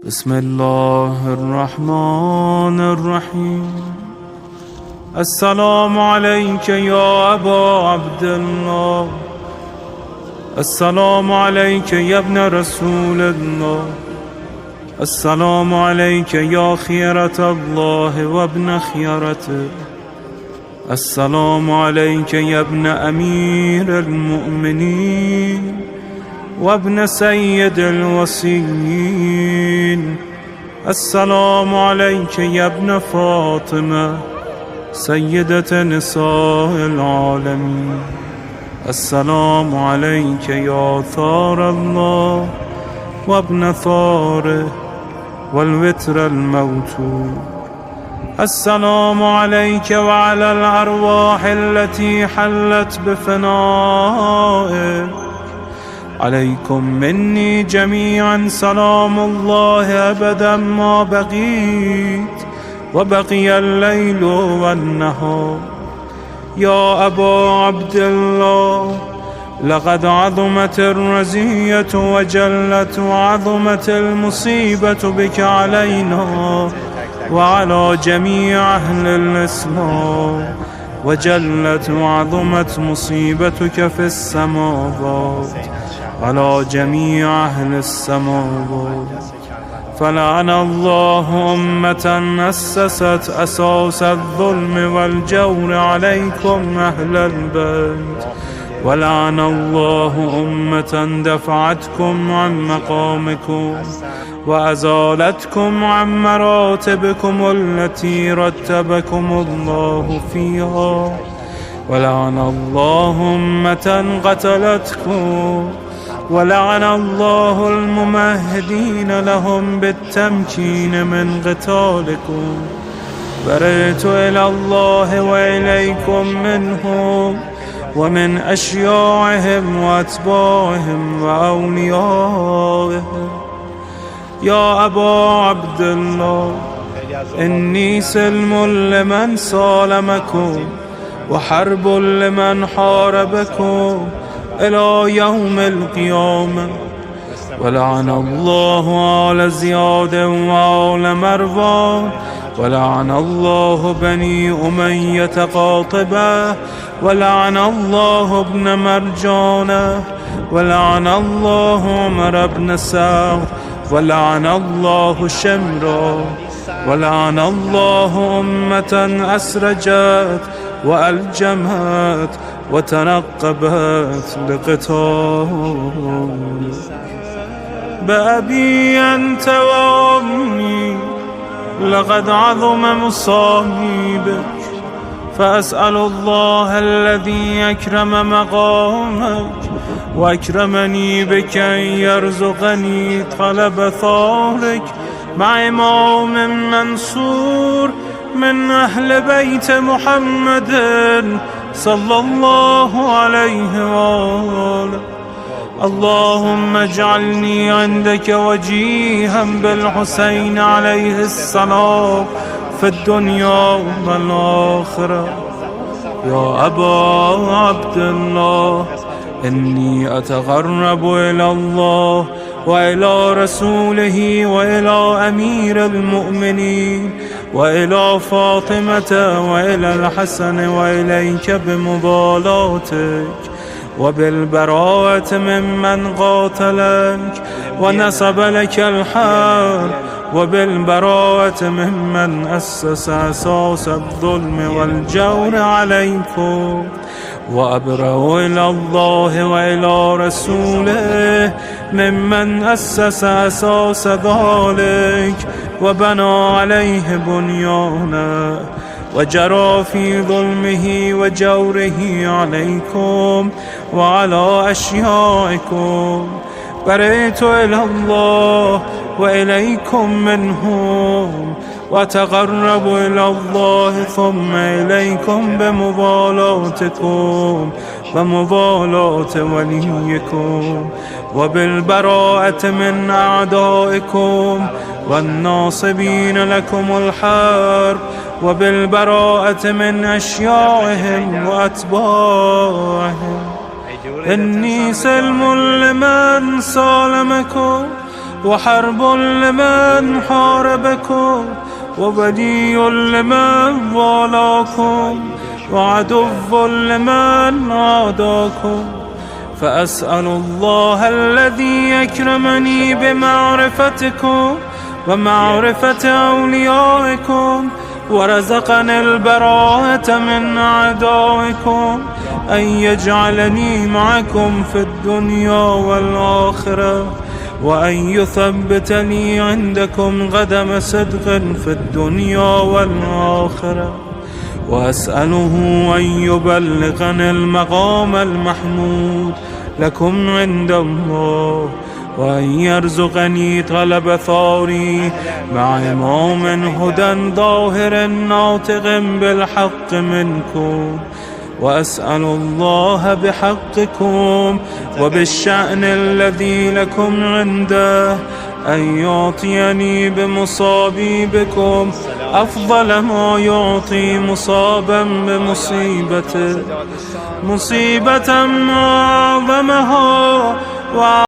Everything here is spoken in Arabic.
بسم الله الرحمن الرحيم. السلام عليك يا أبا عبد الله، السلام عليك يا ابن رسول الله، السلام عليك يا خيرة الله وابن خيرته، السلام عليك يا ابن أمير المؤمنين وابن سيد الوصيين، السلام عليك يا ابن فاطمة سيدة نساء العالمين، السلام عليك يا ثار الله وابن ثاره والوتر الموتور، السلام عليك وعلى الأرواح التي حلت بفنائك، عليكم مني جميعا سلام الله أبدا ما بقيت وبقي الليل والنهار. يا أبا عبد الله، لقد عظمت الرزية وجلت وعظمت المصيبة بك علينا وعلى جميع أهل الإسلام، وجلت وعظمت مصيبتك في السماوات على جميع أهل السماوات. فلعن الله أمة أسست أساس الظلم والجور عليكم أهل البيت، ولعن الله أمة دفعتكم عن مقامكم وأزالتكم عن مراتبكم التي رتبكم الله فيها، ولعن الله أمة قتلتكم، ولعن الله الممهدين لهم بالتمكين من قتالكم. برئت إلى الله وإليكم منهم ومن أشياعهم وأتباعهم وأوليائهم. يا أبا عبد الله، إني سلم لمن سالمكم وحرب لمن حاربكم إلى يوم القيامة. ولعن الله آل زياد وآل مروان، ولعن الله بني أمية قاطبة، ولعن الله ابن مرجانة، ولعن الله عمر بن سعد، ولعن الله شمرا، ولعن الله أمة أسرجت وألجمت وتنقبت لقتال. بأبي أنت وأمي لقد عظم مصائبك، فأسأل الله الذي أكرم مقامك وأكرمني بك أن يرزقني طلب ثارك مع إمام منصور من أهل بيت محمد صلى الله عليه وآله. اللهم اجعلني عندك وجيها بالحسين عليه السلام في الدنيا والآخرة. يا أبا عبد الله، إني أتقرب إلى الله وإلى رسوله وإلى أمير المؤمنين وإلى فاطمة وإلى الحسن وإليك بمبالاتك وبالبراءة ممن قاتلك ونسب لك الحرب، وبالبراءة ممن أسس أساس الظلم والجور عليكم. وأبرأ إلى الله وإلى رسوله ممن أسس أساس ذلك وبنى عليه بنيانا وجرى في ظلمه وجوره عليكم وعلى أشيائكم. برئت إلى الله وإليكم منهم، وتقرب إلى الله ثم إليكم بمبالاتكم ومبالاة وليكم، وبالبراءة من أعدائكم والناصبين لكم الحرب، وبالبراءة من أشياعهم وأتباعهم. إني سلم لمن سالمكم وحرب لمن حاربكم، وولي لمن والاكم، وعدو لمن عاداكم. فأسأل الله الذي يكرمني بمعرفتكم ومعرفة أوليائكم، ورزقني البراءة من أعدائكم، أن يجعلني معكم في الدنيا والآخرة، وأن يثبتني عندكم قدم صدق في الدنيا والآخرة. وأسأله أن يبلغني المقام المحمود لكم عند الله، وأن يرزقني طلب ثاري مع إمام هدى ظاهر ناطق بالحق منكم. وأسأل الله بحقكم وبالشأن الذي لكم عنده أن يعطيني بمصابي بكم أفضل ما يعطي مصابا بمصيبته، مصيبة ما أعظمها